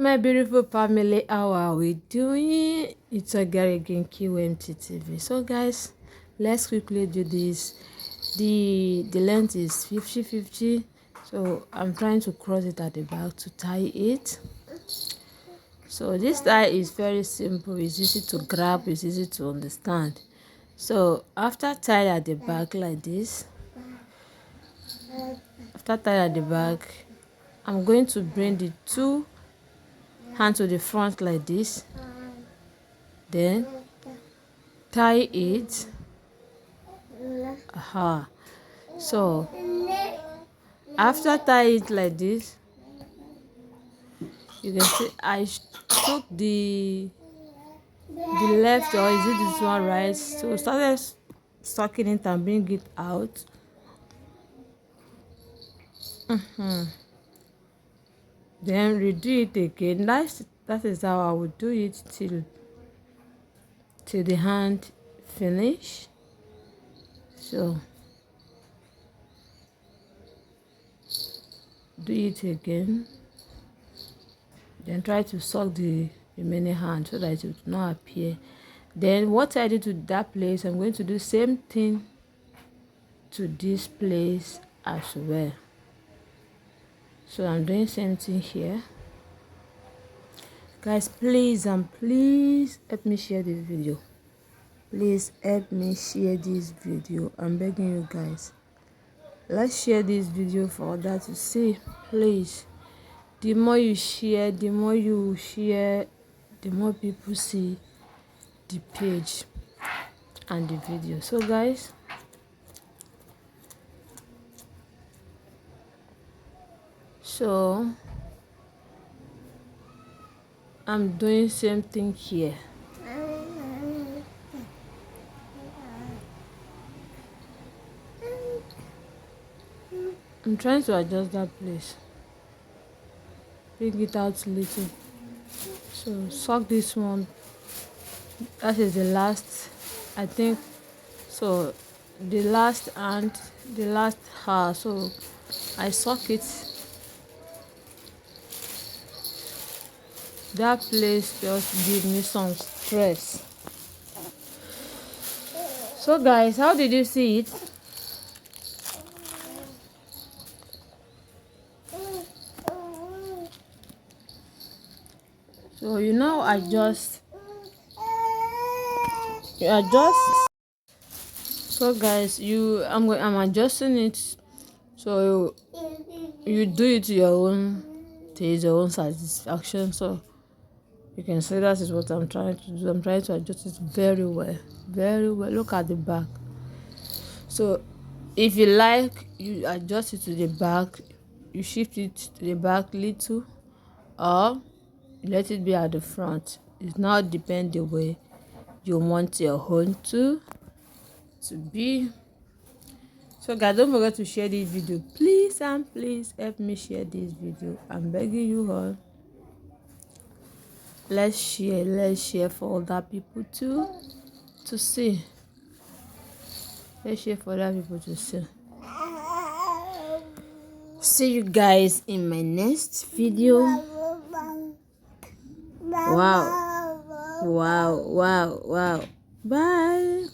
My beautiful family, how are we doing? It's a girl again, QMTTV. So guys, let's quickly do this. The length is 50-50, so I'm trying to cross it at the back to tie it. So this tie is very simple, it's easy to grab, it's easy to understand. So after tie at the back like this, I'm going to bring the two hand to the front like this, then tie it. So after tie it like this, you can see I took the left, or is it this one, right? So started sucking it and bring it out. Then redo it again. That is how I would do it till the hand finish. So do it again, then try to suck the remaining hand so that it will not appear. Then what I did to that place, I'm going to do same thing to this place as well. So I'm doing same thing here. Guys, please please help me share this video. Please help me share this video. I'm begging you guys. Let's share this video for others to see. Please, the more you share, the more people see the page and the video. So guys, so I'm doing same thing here. I'm trying to adjust that place, bring it out a little. So suck this one. That is the last, I think. So the last hair. So I suck it. That place just give me some stress. So guys, how did you see it? So you now adjust. You adjust. So guys, I'm adjusting it. So you do it to your own taste, your own satisfaction. So you can see that is what I'm trying to do. I'm trying to adjust it very well. Very well. Look at the back. So if you like, you adjust it to the back, you shift it to the back little, or you let it be at the front. It now depends the way you want your own to be. So guys, don't forget to share this video. Please and please help me share this video. I'm begging you all. Let's share for other people to see. Let's share for other people to see. See you guys in my next video. Wow. Bye.